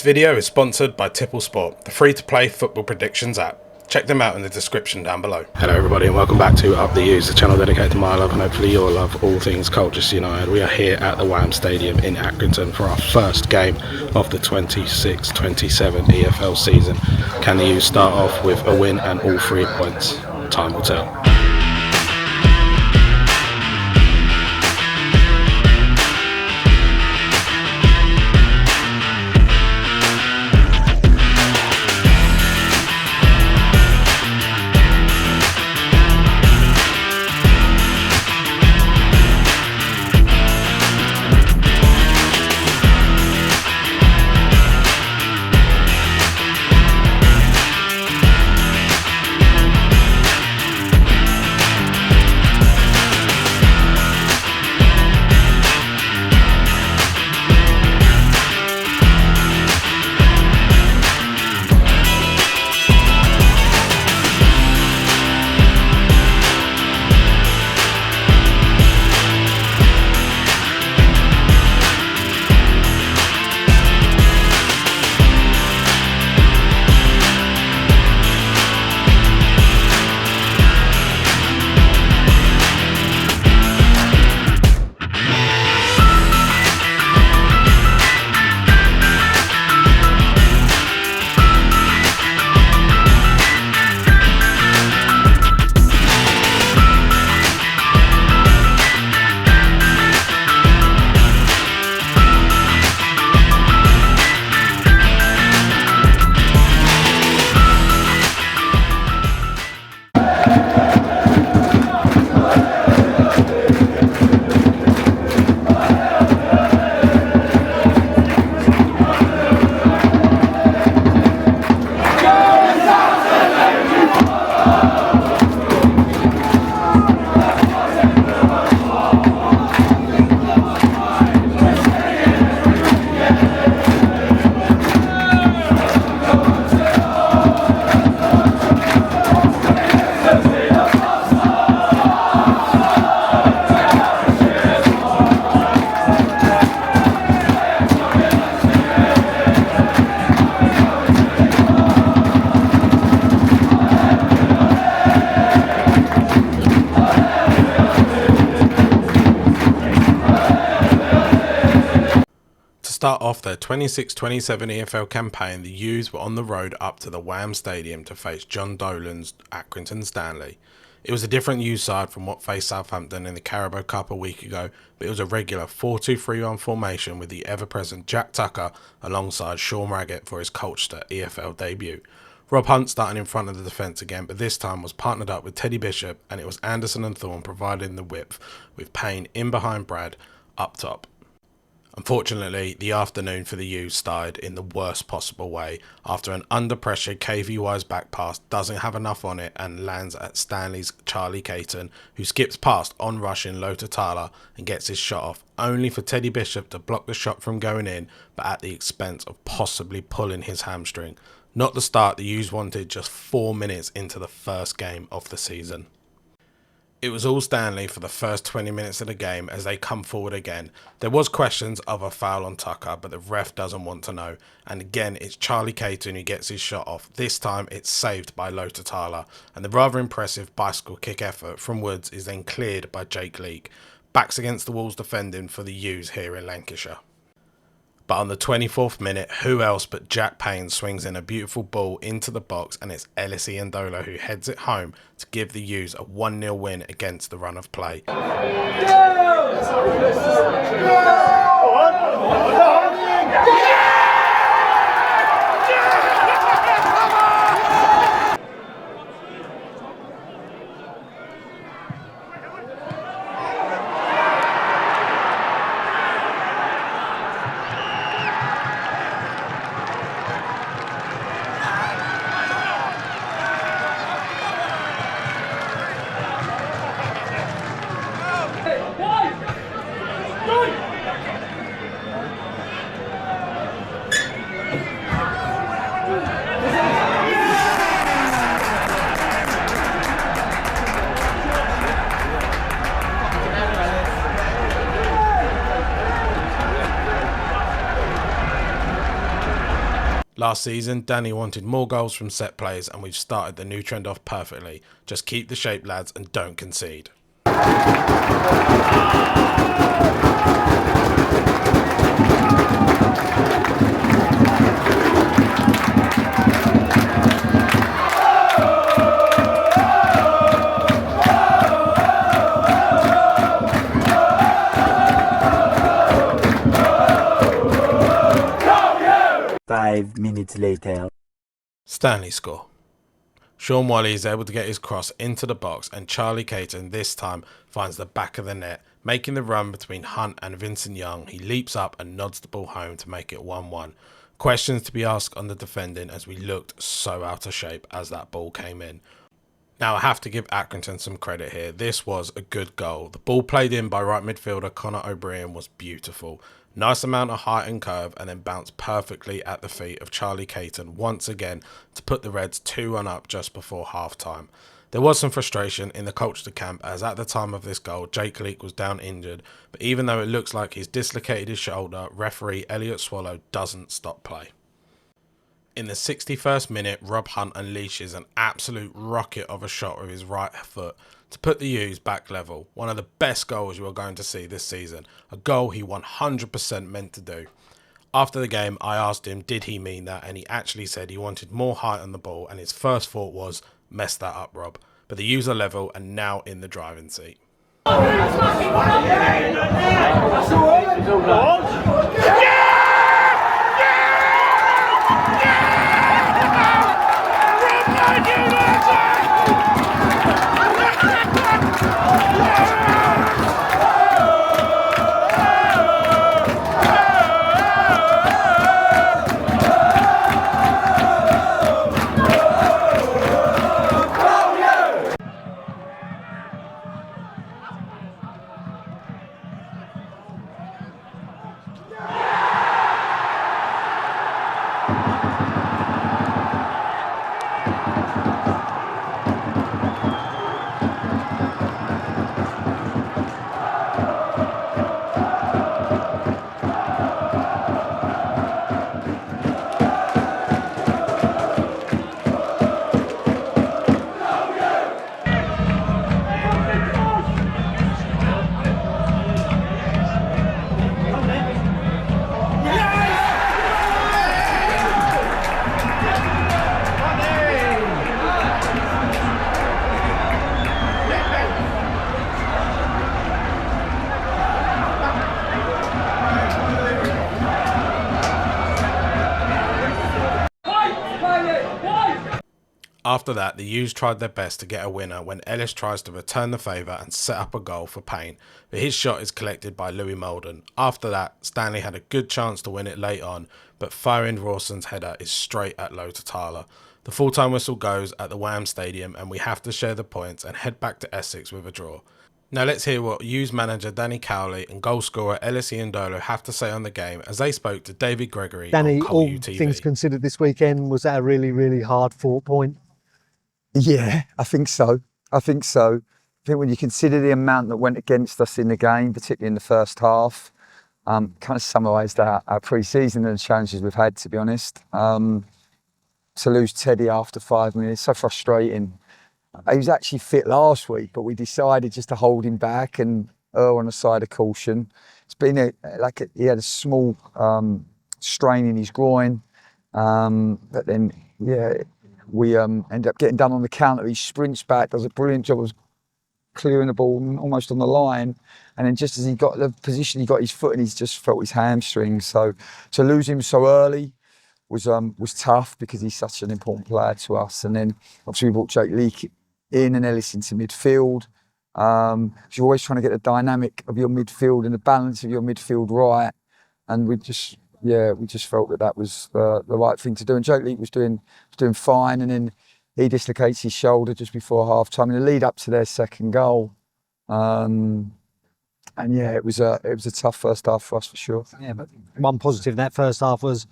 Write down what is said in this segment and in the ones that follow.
This video is sponsored by Tipple Sport, the free-to-play football predictions app. Check them out in the description down below. Hello everybody and welcome back to Up the U's, the channel dedicated to my love and hopefully your love, all things Colchester United. We are here at the Wham Stadium in Accrington for our first game of the 26-27 EFL season. Can the U's start off with a win and all 3 points? Time will tell. Start off their 26-27 EFL campaign, the U's were on the road up to the Wham Stadium to face John Dolan's Accrington Stanley. It was a different U's side from what faced Southampton in the Carabao Cup a week ago, but it was a regular 4-2-3-1 formation with the ever-present Jack Tucker alongside Sean Raggett for his Colchester EFL debut. Rob Hunt starting in front of the defence again, but this time was partnered up with Teddy Bishop, and it was Anderson and Thorne providing the width, with Payne in behind Brad up top. Unfortunately, the afternoon for the U's started in the worst possible way after an under-pressure KVY's back pass doesn't have enough on it and lands at Stanley's Charlie Caton, who skips past on-rushing Lota Tala and gets his shot off, only for Teddy Bishop to block the shot from going in, but at the expense of possibly pulling his hamstring. Not the start the U's wanted just 4 minutes into the first game of the season. It was all Stanley for the first 20 minutes of the game as they come forward again. There was questions of a foul on Tucker, but the ref doesn't want to know. And again, it's Charlie Caton who gets his shot off. This time, it's saved by Lota Tala. And the rather impressive bicycle kick effort from Woods is then cleared by Jake Leake. Backs against the walls defending for the U's here in Lancashire. But on the 24th minute, who else but Jack Payne swings in a beautiful ball into the box, and it's Ellis Iandola who heads it home to give the U's a 1-0 win against the run of play. Last season, Danny wanted more goals from set plays, and we've started the new trend off perfectly. Just keep the shape, lads, and don't concede. Five minutes later. Stanley score. Sean Whalley is able to get his cross into the box, and Charlie Caton this time finds the back of the net, making the run between Hunt and Vincent Young. He leaps up and nods the ball home to make it 1-1. Questions to be asked on the defending, as we looked so out of shape as that ball came in. Now I have to give Accrington some credit here. This was a good goal. The ball played in by right midfielder Conor O'Brien was beautiful. Nice amount of height and curve, and then bounced perfectly at the feet of Charlie Caton once again to put the Reds 2-1 up just before half time. There was some frustration in the Colchester camp, as at the time of this goal Jake Leake was down injured, but even though it looks like he's dislocated his shoulder, referee Elliot Swallow doesn't stop play. In the 61st minute, Rob Hunt unleashes an absolute rocket of a shot with his right foot to put the U's back level. One of the best goals you are going to see this season. A goal he 100% meant to do. After the game, I asked him did he mean that, and he actually said he wanted more height on the ball, and his first thought was, mess that up, Rob. But the U's are level and now in the driving seat. After that, the U's tried their best to get a winner when Ellis tries to return the favour and set up a goal for Payne, but his shot is collected by Louis Molden. After that, Stanley had a good chance to win it late on, but Farid Rawson's header is straight at Lo Tatala. The full-time whistle goes at the Wham Stadium, and we have to share the points and head back to Essex with a draw. Now let's hear what U's manager Danny Cowley and goal scorer Ellis Iandolo have to say on the game as they spoke to David Gregory Danny, on all Colu TV. things considered this weekend, was that a really, really hard fought point? Yeah, I think so. I think when you consider the amount that went against us in the game, particularly in the first half, kind of summarised our pre-season and the challenges we've had, to be honest. To lose Teddy after 5 minutes, so frustrating. He was actually fit last week, but we decided just to hold him back and err on the side of caution. It's been he had a small strain in his groin, but then we end up getting done on the counter. He sprints back, does a brilliant job of clearing the ball almost on the line, and then just as he got the position, he got his foot and he's just felt his hamstring. So to lose him so early was tough because he's such an important player to us. And then obviously we brought Jake Leake in and Ellis into midfield. You're always trying to get the dynamic of your midfield and the balance of your midfield right, and we just felt that was the right thing to do. And Jake Leake was doing fine, and then he dislocates his shoulder just before half time in the lead up to their second goal. And yeah, it was a tough first half for us for sure. Yeah, but one positive in that first half was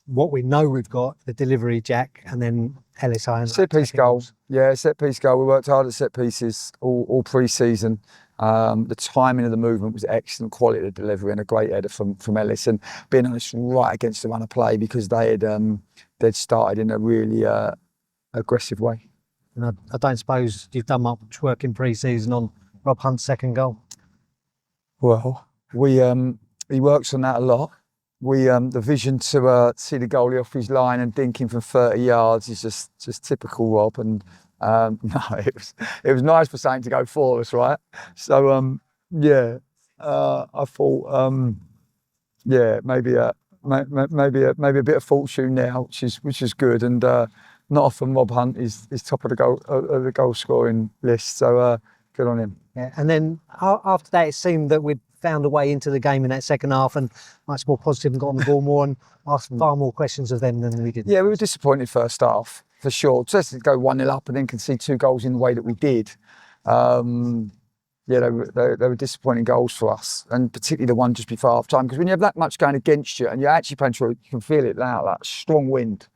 what we know we've got, the delivery, Jack, and then Ellis Irons. Set piece goals. Yeah, set piece goal. We worked hard at set pieces all pre-season. The timing of the movement was excellent, quality of the delivery, and a great header from Ellis. And being honest, right against the run of play because they'd started in a really aggressive way. And I don't suppose you've done much work in pre-season on Rob Hunt's second goal? Well, he works on that a lot. The vision to see the goalie off his line and dinking from 30 yards is just typical Rob. And no, it was nice for something to go for us, right? So I thought maybe a bit of fortune now, which is good. And not often Rob Hunt is top of the goal scoring list. So good on him. Yeah, and then after that, it seemed that we'd found a way into the game in that second half and much more positive and got on the ball more and asked far more questions of them than we did. Yeah, we were disappointed first half, for sure. Just to go 1-0 up and then concede 2 goals in the way that we did. They were disappointing goals for us, and particularly the one just before half time. Because when you have that much going against you and you're actually playing through, you can feel it now, that strong wind.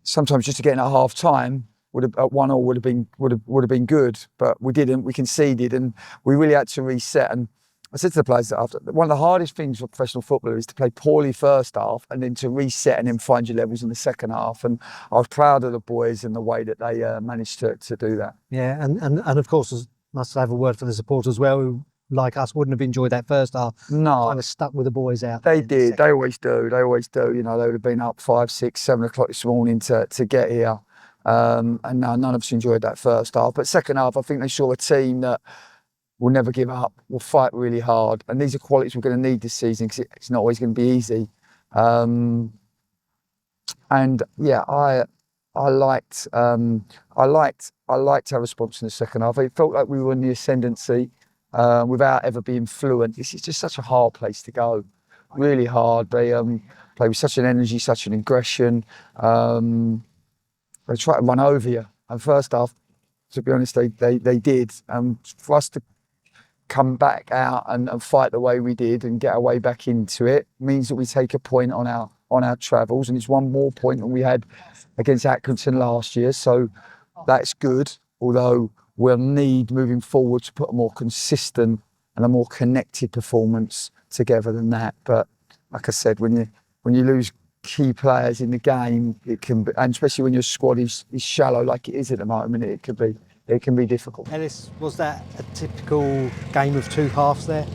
Sometimes just to get in at half time, at 1-0 would have been good, but we didn't. We conceded, and we really had to reset. And I said to the players that after, one of the hardest things for professional football is to play poorly first half and then to reset and then find your levels in the second half. And I was proud of the boys and the way that they managed to do that. Yeah, and of course, must have a word for the supporters as well, who, like us, wouldn't have enjoyed that first half. No, kind of stuck with the boys out. They did. They always do. They would have been up 5, 6, 7 o'clock this morning to get here. And no, none of us enjoyed that first half. But second half, I think they saw a team that will never give up, will fight really hard. And these are qualities we're going to need this season because it's not always going to be easy. And yeah, I liked our response in the second half. It felt like we were in the ascendancy without ever being fluent. This is just such a hard place to go, really hard. They play with such an energy, such an aggression. They try to run over you. And first half, to be honest, they did. For us to come back out and fight the way we did and get our way back into it means that we take a point on our travels, and it's one more point than we had against Accrington last year. So that's good. Although we'll need moving forward to put a more consistent and a more connected performance together than that. But like I said, when you lose key players in the game, it can be, and especially when your squad is shallow like it is at the moment, it can be difficult. Ellis, was that a typical game of 2 halves there?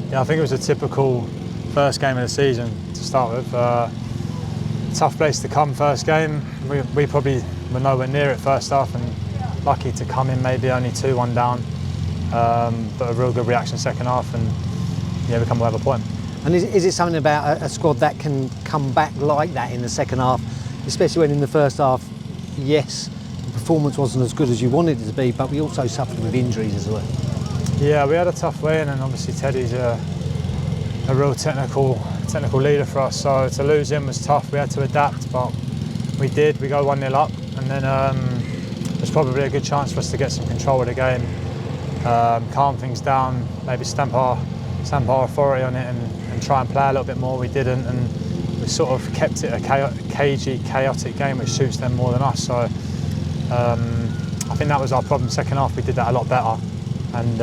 Yeah, I think it was a typical first game of the season to start with. Tough place to come first game. We probably were nowhere near it first half, and lucky to come in maybe only 2-1 down. But a real good reaction second half, and yeah, we come away with a point. And is it something about a squad that can come back like that in the second half, especially when in the first half, yes, the performance wasn't as good as you wanted it to be, but we also suffered with injuries as well? Yeah, we had a tough win, and obviously Teddy's a real technical leader for us, so to lose him was tough. We had to adapt, but we did. We go 1-0 up, and then there's probably a good chance for us to get some control of the game, calm things down, maybe stamp our authority on it and try and play a little bit more. We didn't, and we sort of kept it a cagey, chaotic game, which suits them more than us. So I think that was our problem. Second half, we did that a lot better, and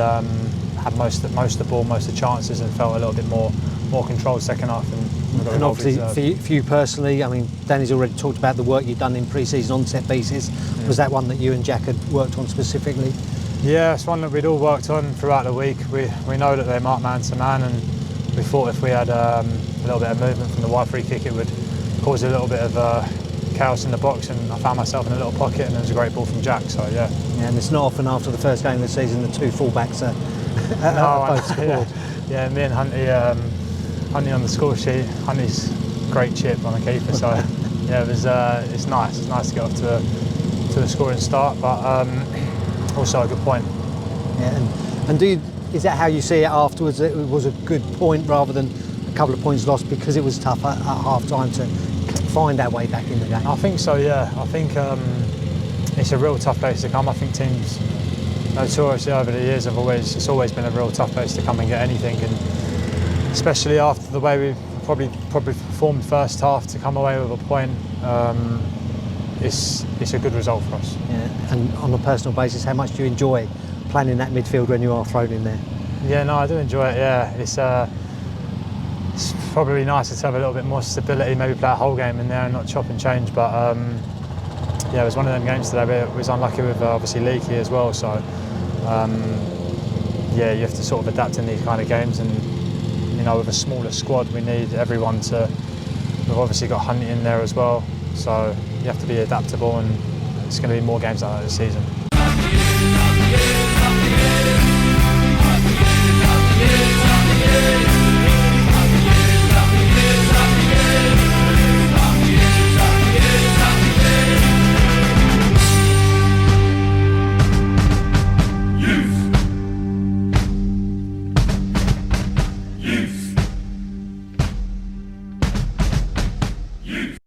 had most of the ball, most of the chances, and felt a little bit more controlled second half. And obviously, for you personally, I mean, Danny's already talked about the work you've done in pre-season on set pieces. Yeah. Was that one that you and Jack had worked on specifically? Yeah, it's one that we'd all worked on throughout the week. We know that they mark man to man, and we thought if we had a little bit of movement from the wide free kick, it would cause a little bit of chaos in the box, and I found myself in a little pocket, and it was a great ball from Jack. So yeah. And it's not often after the first game of the season the 2 fullbacks are both scored. Yeah, me and Hunty on the score sheet. Hunty's great chip on the keeper. So yeah, it's nice. It's nice to get off to the scoring start, but also a good point. Yeah, and is that how you see it afterwards? It was a good point rather than a couple of points lost because it was tough at half time to find our way back in the game? I think so, yeah. I think it's a real tough place to come. I think teams notoriously over the years it's always been a real tough place to come and get anything, and especially after the way we've probably performed first half, to come away with a point, it's a good result for us. Yeah. And on a personal basis, how much do you enjoy playing in that midfield when you are thrown in there? Yeah, no, I do enjoy it. Yeah, it's probably nicer to have a little bit more stability, maybe play a whole game in there and not chop and change. But yeah, it was one of them games today. But it was unlucky with obviously Leaky as well. So yeah, you have to sort of adapt in these kind of games, and you know, with a smaller squad, we need everyone to. We've obviously got Hunt in there as well, so you have to be adaptable, and it's going to be more games like that this season.